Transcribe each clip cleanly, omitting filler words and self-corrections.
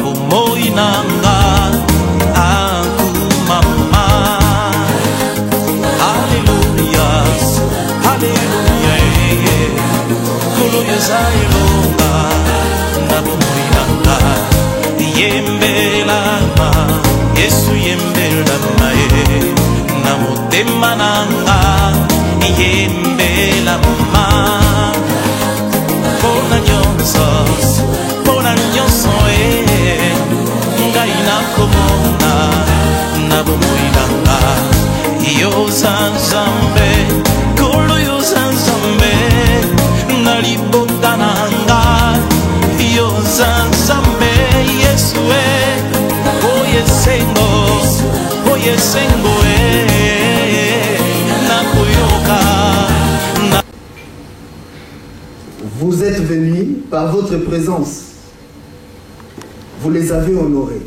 bomoi nanga akumama. Hallelujah, hallelujah, kulu yezailonga na bomoi nanga yembelama Yesu yembelama na motema nanga yembelama pona nyonso ngai nakomona na bomoi nanga yo Nzambe kolo yo Nzambe na libota nanga yo Nzambe Yesu oye sengo nakoyoka. Vous êtes venus par votre présence. Vous les avez honorés.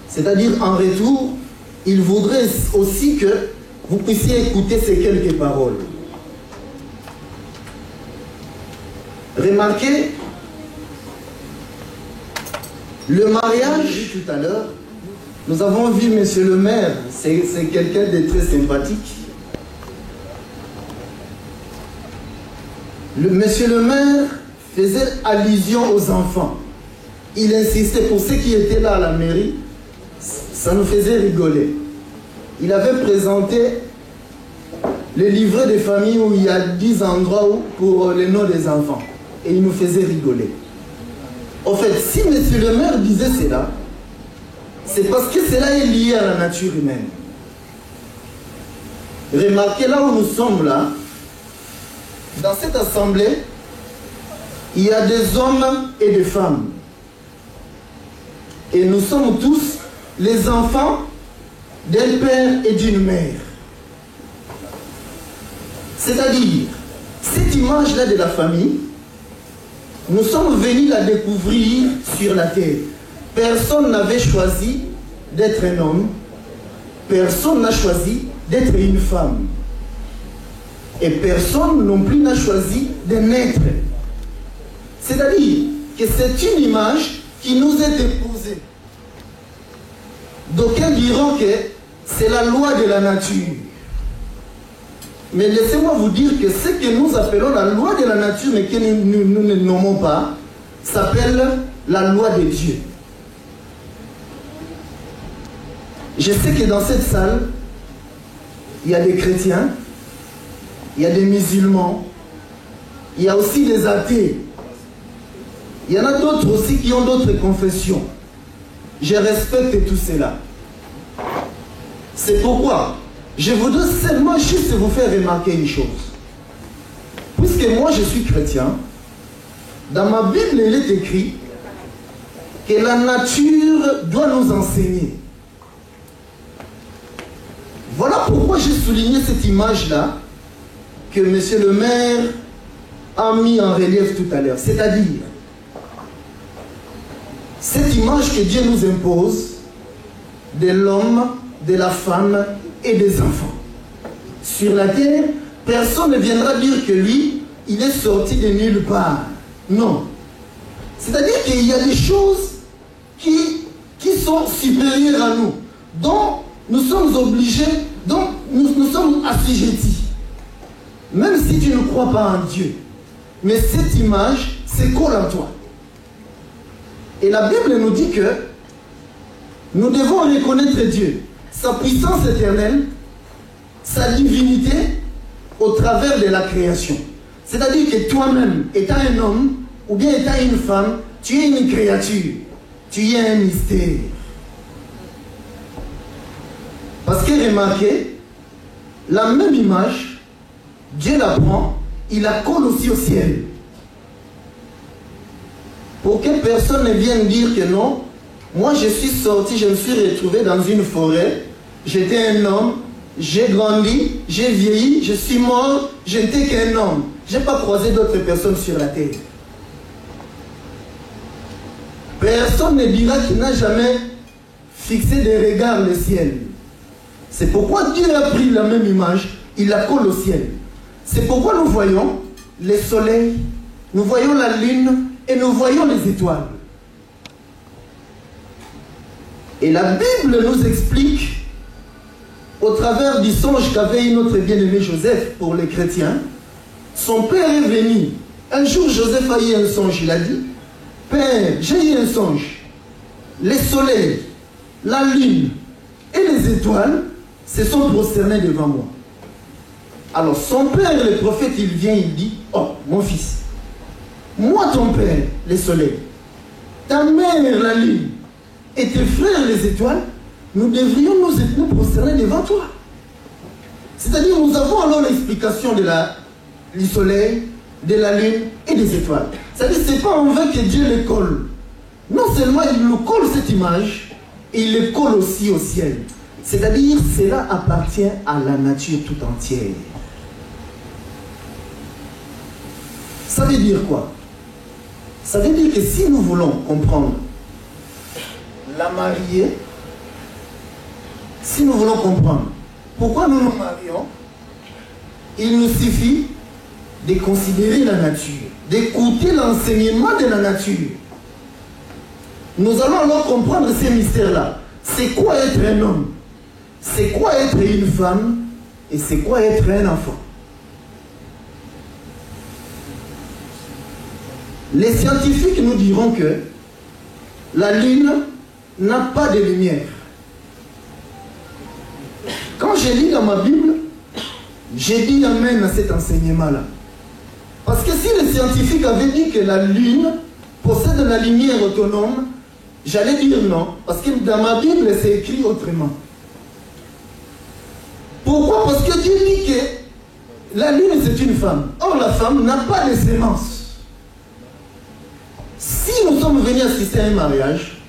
C'est-à-dire, en retour, il voudrait aussi que vous puissiez écouter ces quelques paroles. Remarquez, le mariage, tout à l'heure, nous avons vu monsieur le maire, c'est quelqu'un de très sympathique. Monsieur le maire faisait allusion aux enfants. Il insistait, pour ceux qui étaient là à la mairie, ça nous faisait rigoler. Il avait présenté le livret des familles où il y a 10 endroits pour les noms des enfants. Et il nous faisait rigoler. En fait, si monsieur le maire disait cela, c'est parce que cela est lié à la nature humaine. Remarquez là où nous sommes là, dans cette assemblée, il y a des hommes et des femmes. Et nous sommes tous les enfants d'un père et d'une mère. C'est-à-dire, cette image-là de la famille, nous sommes venus la découvrir sur la terre. Personne n'avait choisi d'être un homme. Personne n'a choisi d'être une femme. Et personne non plus n'a choisi de naître. C'est-à-dire que c'est une image qui nous est imposée. D'aucuns diront que c'est la loi de la nature. Mais laissez-moi vous dire que ce que nous appelons la loi de la nature, mais que nous ne nommons pas, s'appelle la loi de Dieu. Je sais que dans cette salle, il y a des chrétiens, il y a des musulmans, il y a aussi des athées. Il y en a d'autres aussi qui ont d'autres confessions. Je respecte tout cela. C'est pourquoi je voudrais seulement juste vous faire remarquer une chose. Puisque moi je suis chrétien, dans ma Bible il est écrit que la nature doit nous enseigner. Voilà pourquoi j'ai souligné cette image-là que monsieur le maire a mis en relief tout à l'heure. C'est-à-dire, cette image que Dieu nous impose de l'homme, de la femme et des enfants. Sur la terre, personne ne viendra dire que lui, il est sorti de nulle part. Non. C'est-à-dire qu'il y a des choses qui sont supérieures à nous, dont nous sommes obligés, dont nous sommes assujettis. Même si tu ne crois pas en Dieu. Mais cette image, c'est colle en toi. Et la Bible nous dit que nous devons reconnaître Dieu, sa puissance éternelle, sa divinité au travers de la création. C'est-à-dire que toi-même, étant un homme ou bien étant une femme, tu es une créature, tu es un mystère. Parce que remarquez, la même image, Dieu la prend, il la colle aussi au ciel. Pour que personne ne vienne dire que non, moi je suis sorti, je me suis retrouvé dans une forêt, j'étais un homme, j'ai grandi, j'ai vieilli, je suis mort, je n'étais qu'un homme. Je n'ai pas croisé d'autres personnes sur la terre. Personne ne dira qu'il n'a jamais fixé des regards le ciel. C'est pourquoi Dieu a pris la même image, il la colle au ciel. C'est pourquoi nous voyons le soleil, nous voyons la lune et nous voyons les étoiles. Et la Bible nous explique, au travers du songe qu'avait eu notre bien-aimé Joseph pour les chrétiens, son père est venu. Un jour, Joseph a eu un songe. Il a dit, Père, j'ai eu un songe. Les soleils, la lune et les étoiles se sont prosternés devant moi. Alors son père, le prophète, il vient, il dit, oh, mon fils, moi ton père, les soleils, ta mère, la lune, et tes frères, les étoiles, nous devrions nous prosterner devant toi. C'est-à-dire, nous avons alors l'explication du soleil, de la lune et des étoiles. C'est-à-dire, ce n'est pas en vain que Dieu les colle. Non seulement il nous colle cette image, il les colle aussi au ciel. C'est-à-dire, cela appartient à la nature tout entière. Ça veut dire quoi? Ça veut dire que si nous voulons comprendre la mariée, si nous voulons comprendre pourquoi nous nous marions, il nous suffit de considérer la nature, d'écouter l'enseignement de la nature. Nous allons alors comprendre ces mystères-là. C'est quoi être un homme? C'est quoi être une femme? Et c'est quoi être un enfant? Les scientifiques nous diront que la lune n'a pas de lumière. Quand je lis dans ma Bible, j'ai dit amen à cet enseignement-là. Parce que si les scientifiques avaient dit que la lune possède la lumière autonome, j'allais dire non. Parce que dans ma Bible, c'est écrit autrement. Pourquoi? Parce que Dieu dit que la lune, c'est une femme. Or, la femme n'a pas de sémence. Si nous sommes venus assister à un mariage,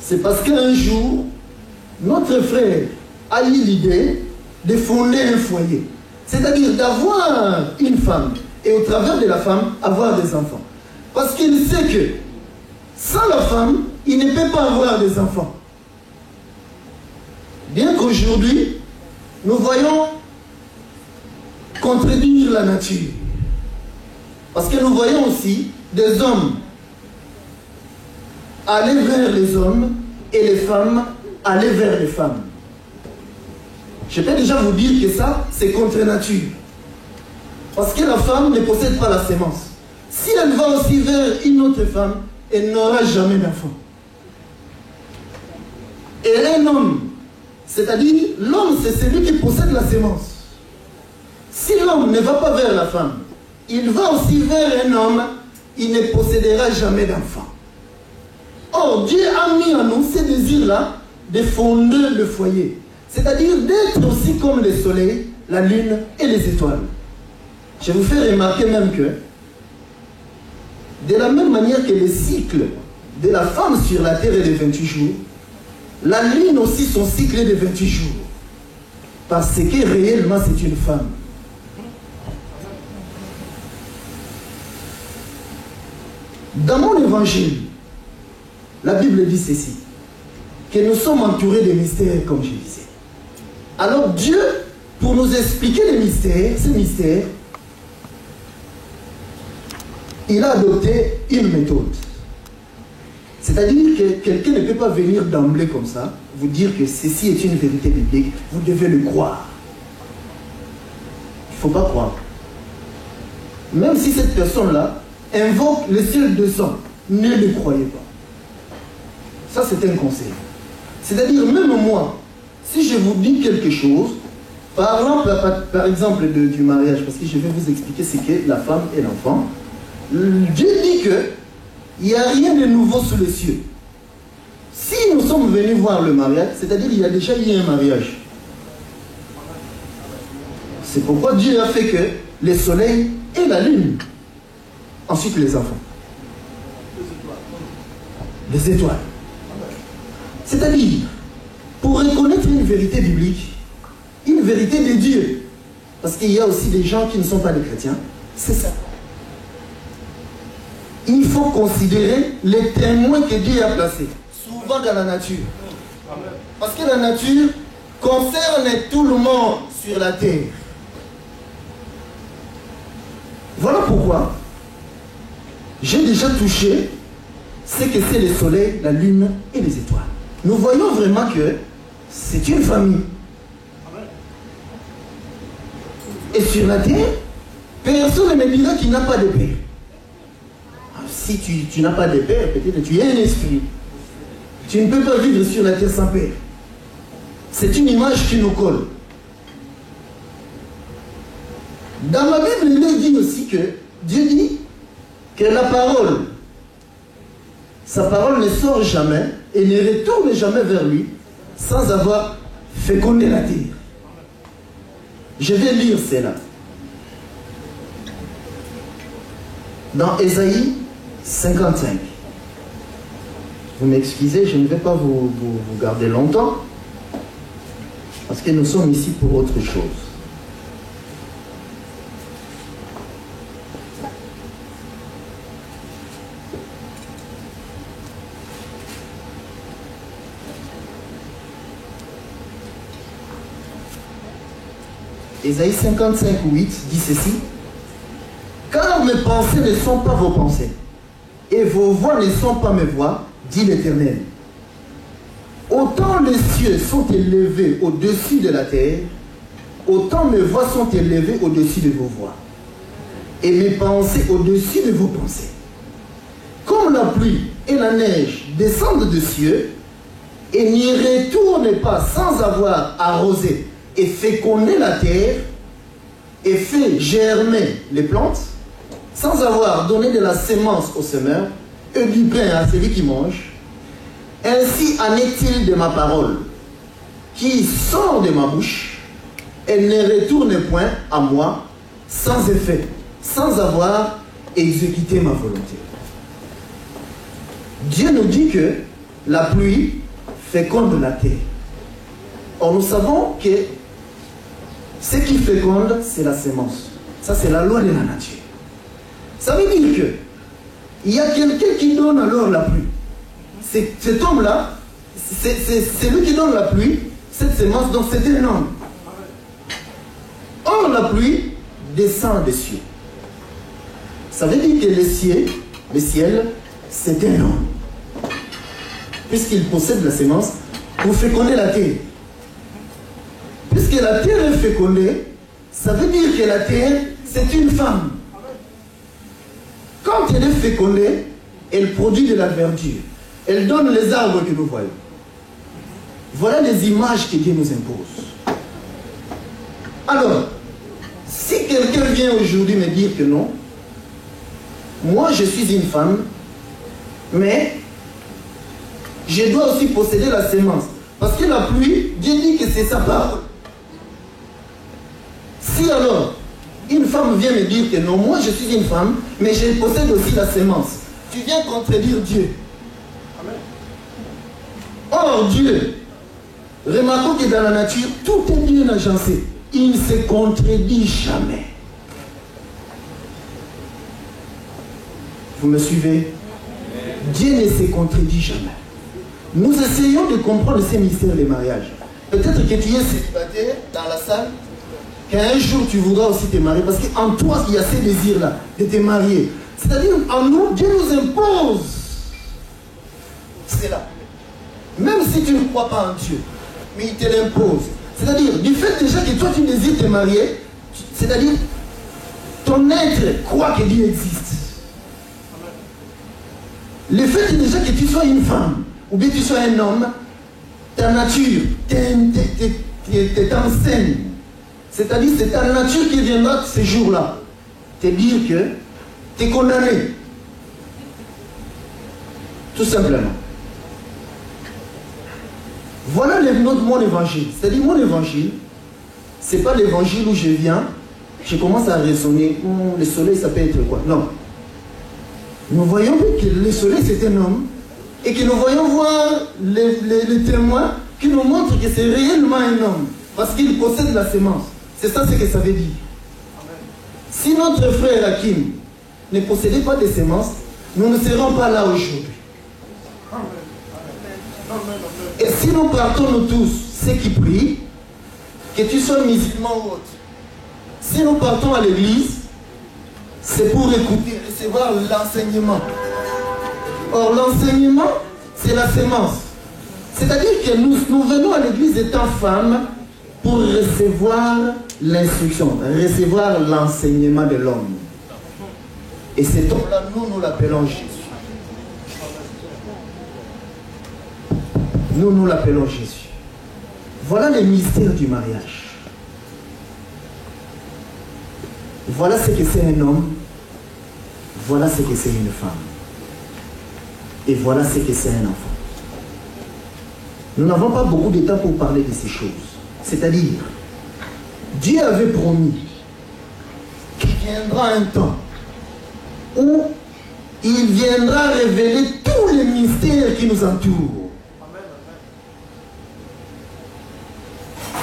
c'est parce qu'un jour, notre frère a eu l'idée de fonder un foyer. C'est-à-dire d'avoir une femme et au travers de la femme, avoir des enfants. Parce qu'il sait que sans la femme, il ne peut pas avoir des enfants. Bien qu'aujourd'hui, nous voyons contredire la nature. Parce que nous voyons aussi des hommes aller vers les hommes et les femmes aller vers les femmes. Je peux déjà vous dire que ça, c'est contre nature. Parce que la femme ne possède pas la sémence. Si elle va aussi vers une autre femme, elle n'aura jamais d'enfant. Et un homme, c'est-à-dire l'homme, c'est celui qui possède la sémence. Si l'homme ne va pas vers la femme, il va aussi vers un homme, il ne possédera jamais d'enfant. Or, Dieu a mis en nous ces désirs-là de fonder le foyer. C'est-à-dire d'être aussi comme le soleil, la lune et les étoiles. Je vous fais remarquer même que, de la même manière que le cycle de la femme sur la terre est de 28 jours, la lune aussi, son cycle est de 28 jours. Parce que réellement, c'est une femme. Dans mon évangile, la Bible dit ceci, que nous sommes entourés de mystères, comme je disais. Alors Dieu, pour nous expliquer les mystères, ces mystères, il a adopté une méthode. C'est-à-dire que quelqu'un ne peut pas venir d'emblée comme ça, vous dire que ceci est une vérité biblique, vous devez le croire. Il ne faut pas croire. Même si cette personne-là invoque le ciel de sang, ne le croyez pas. Ça, c'est un conseil. C'est-à-dire, même moi, si je vous dis quelque chose, par exemple du mariage, parce que je vais vous expliquer ce qu'est la femme et l'enfant, Dieu dit qu'il n'y a rien de nouveau sous les cieux. Si nous sommes venus voir le mariage, c'est-à-dire qu'il y a déjà eu un mariage. C'est pourquoi Dieu a fait que le soleil et la lune, ensuite les enfants. Les étoiles. C'est-à-dire, pour reconnaître une vérité biblique, une vérité de Dieu, parce qu'il y a aussi des gens qui ne sont pas des chrétiens, c'est ça. Il faut considérer les témoins que Dieu a placés, souvent dans la nature. Parce que la nature concerne tout le monde sur la terre. Voilà pourquoi j'ai déjà touché ce que c'est le soleil, la lune et les étoiles. nous voyons vraiment que c'est une famille. Et sur la terre, personne ne me dira qu'il n'a pas de père. Si tu n'as pas de père, peut-être tu es un esprit. Tu ne peux pas vivre sur la terre sans père. C'est une image qui nous colle. Dans la Bible, il est dit aussi que Dieu dit que la parole, sa parole ne sort jamais et ne retourne jamais vers lui sans avoir fécondé la terre. Je vais lire cela. Dans Ésaïe 55. Vous m'excusez, je ne vais pas vous garder longtemps, parce que nous sommes ici pour autre chose. Ésaïe 55, 8 dit ceci. Car mes pensées ne sont pas vos pensées, et vos voix ne sont pas mes voix, dit l'Éternel. Autant les cieux sont élevés au-dessus de la terre, autant mes voix sont élevées au-dessus de vos voix, et mes pensées au-dessus de vos pensées. Comme la pluie et la neige descendent des cieux, et n'y retournent pas sans avoir arrosé et fécondé la terre, et fait germer les plantes, sans avoir donné de la sémence au semeur, et du pain à celui qui mange, ainsi en est-il de ma parole, qui sort de ma bouche, elle ne retourne point à moi, sans effet, sans avoir exécuté ma volonté. Dieu nous dit que la pluie féconde la terre. Or, nous savons que ce qui féconde, c'est la sémence. Ça, c'est la loi de la nature. Ça veut dire que il y a quelqu'un qui donne alors la pluie. Cet homme-là, c'est lui qui donne la pluie, cette sémence, donc c'est un homme. Or, la pluie descend des cieux. Ça veut dire que le ciel, c'est un homme. Puisqu'il possède la sémence pour féconder la terre. Puisque la terre est fécondée, ça veut dire que la terre, c'est une femme. Quand elle est fécondée, elle produit de la verdure. Elle donne les arbres que nous voyons. Voilà les images que Dieu nous impose. Alors, si quelqu'un vient aujourd'hui me dire que non, moi je suis une femme, mais je dois aussi posséder la sémence. Parce que la pluie, Dieu dit que c'est sa parole. Si alors, une femme vient me dire que non, moi je suis une femme, mais je possède aussi la sémence, tu viens contredire Dieu. Amen. Or Dieu, remarquons que dans la nature, tout est bien agencé. Il ne se contredit jamais. Vous me suivez? Dieu ne se contredit jamais. Nous essayons de comprendre ces mystères des mariages. Peut-être que tu es célibataire dans la salle, qu'un jour tu voudras aussi te marier, parce qu'en toi il y a ces désirs-là de te marier. C'est-à-dire en nous, Dieu nous impose cela. Même si tu ne crois pas en Dieu, mais il te l'impose. C'est-à-dire, du fait déjà que toi tu désires te marier, c'est-à-dire ton être croit que Dieu existe. Le fait déjà que tu sois une femme, ou bien tu sois un homme, ta nature t'enseigne. C'est-à-dire, c'est ta nature qui viendra ces jours-là te dire que tu es condamné. Tout simplement. Voilà mon évangile. C'est-à-dire, mon évangile, ce n'est pas l'évangile où je viens, je commence à raisonner, le soleil, ça peut être quoi? Non. Nous voyons que le soleil, c'est un homme, et que nous voyons voir les témoins qui nous montrent que c'est réellement un homme, parce qu'il possède la sémence. C'est ça ce que ça veut dire. Si notre frère Hakim ne possédait pas de sémence, nous ne serons pas là aujourd'hui. Et si nous partons nous tous, ceux qui prient, que tu sois musulman ou autre, si nous partons à l'église, c'est pour écouter, recevoir l'enseignement. Or l'enseignement, c'est la sémence. C'est-à-dire que nous venons à l'église étant femmes pour recevoir l'instruction, recevoir l'enseignement de l'homme. Et cet homme-là, nous l'appelons Jésus. Nous l'appelons Jésus. Voilà les mystères du mariage. Voilà ce que c'est un homme. Voilà ce que c'est une femme. Et voilà ce que c'est un enfant. Nous n'avons pas beaucoup de temps pour parler de ces choses. C'est-à-dire, Dieu avait promis qu'il viendra un temps où il viendra révéler tous les mystères qui nous entourent.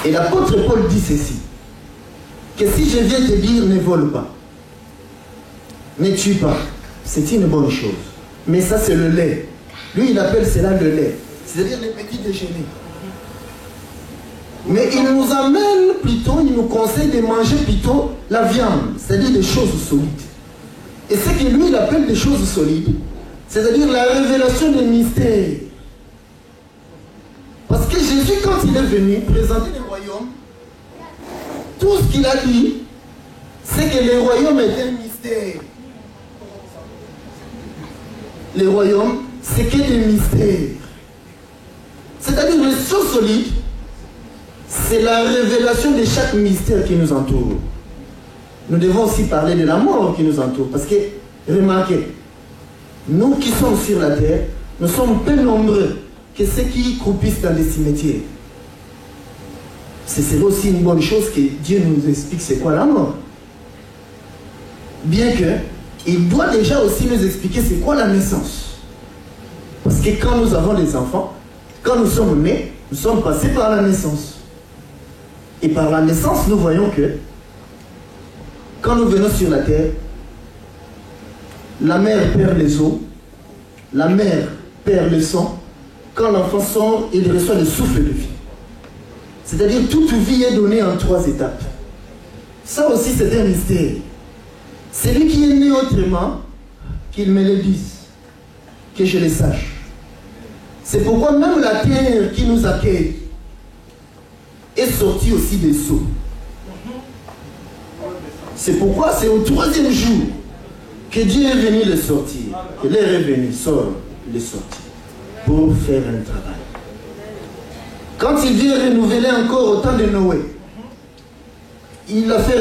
Et l'apôtre Paul dit ceci, que si je viens te dire ne vole pas, ne tue pas, c'est une bonne chose. Mais ça c'est le lait. Lui il appelle cela le lait, c'est-à-dire les petits déjeuners. Mais il nous amène plutôt, il nous conseille de manger plutôt la viande, c'est-à-dire des choses solides. Et ce que lui il appelle des choses solides, c'est-à-dire la révélation des mystères. Parce que Jésus, quand il est venu présenter le royaume, tout ce qu'il a dit, c'est que le royaume est un mystère. Le royaume, c'est que des mystères. C'est-à-dire les choses solides, c'est la révélation de chaque mystère qui nous entoure. Nous devons aussi parler de la mort qui nous entoure. Parce que, remarquez, nous qui sommes sur la terre, nous sommes peu nombreux que ceux qui croupissent dans les cimetières. C'est aussi une bonne chose que Dieu nous explique c'est quoi la mort. Bien que, il doit déjà aussi nous expliquer c'est quoi la naissance. Parce que quand nous avons des enfants, quand nous sommes nés, nous sommes passés par la naissance. Et par la naissance, nous voyons que quand nous venons sur la terre, la mère perd les os, la mère perd le sang. Quand l'enfant sort, il reçoit le souffle de vie. C'est-à-dire toute vie est donnée en 3 étapes. Ça aussi c'est un mystère. Celui qui est né autrement, qu'il me le dise, que je le sache. C'est pourquoi même la terre qui nous accueille est sortie aussi des seaux. C'est pourquoi c'est au 3e jour que Dieu est venu le sortir. Il est revenu, sort, il est sorti pour faire un travail. Quand il vient renouveler encore au temps de Noé, il l'a fait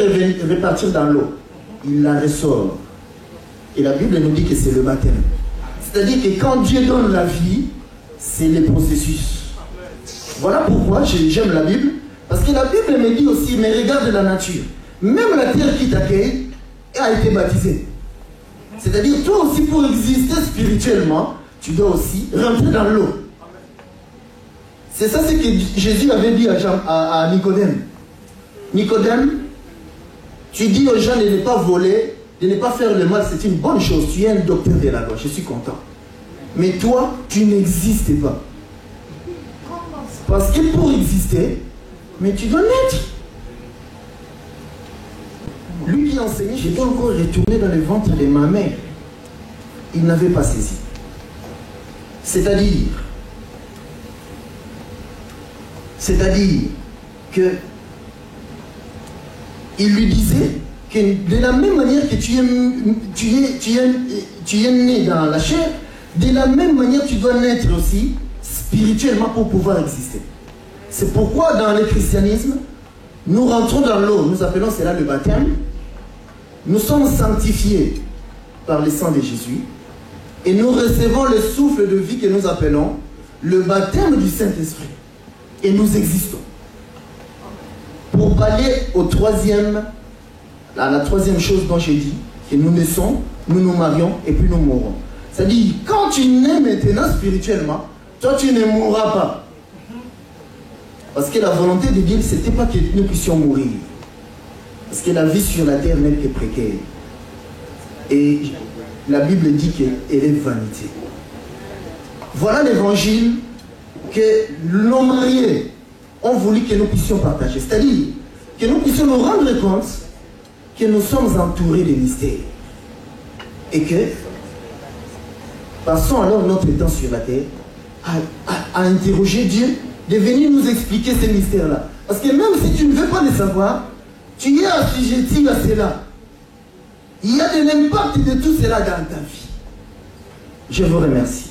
repartir dans l'eau. Il la ressort. Et la Bible nous dit que c'est le baptême. C'est-à-dire que quand Dieu donne la vie, c'est le processus. Voilà pourquoi j'aime la Bible. Parce que la Bible me dit aussi, mais regarde la nature. Même la terre qui t'accueille a été baptisée. C'est-à-dire, toi aussi, pour exister spirituellement, tu dois aussi rentrer dans l'eau. C'est ça ce que Jésus avait dit à Nicodème. Nicodème, tu dis aux gens de ne pas voler, de ne pas faire le mal, c'est une bonne chose. Tu es un docteur de la loi, je suis content. Mais toi, tu n'existes pas. Parce que pour exister, mais tu dois naître. Lui qui enseignait, je dois encore retourner dans le ventre de ma mère. Il n'avait pas saisi. C'est-à-dire que il lui disait que de la même manière que tu es né dans la chair, de la même manière tu dois naître aussi spirituellement pour pouvoir exister. C'est pourquoi dans le christianisme, nous rentrons dans l'eau, nous appelons cela le baptême. Nous sommes sanctifiés par le sang de Jésus et nous recevons le souffle de vie que nous appelons le baptême du Saint-Esprit. Et nous existons. Pour pallier à la troisième chose dont j'ai dit, que nous naissons, nous nous marions et puis nous mourrons. C'est-à-dire, quand tu nais maintenant spirituellement, toi tu ne mourras pas. Parce que la volonté de Dieu, ce n'était pas que nous puissions mourir. Parce que la vie sur la terre n'est que précaire. Et la Bible dit qu'elle est vanité. Voilà l'évangile que nos mariés ont voulu que nous puissions partager. C'est-à-dire que nous puissions nous rendre compte que nous sommes entourés de mystères. Et que, passons alors notre temps sur la terre à interroger Dieu, de venir nous expliquer ces mystères-là. Parce que même si tu ne veux pas les savoir, tu es assujetti à cela. Il y a de l'impact de tout cela dans ta vie. Je vous remercie.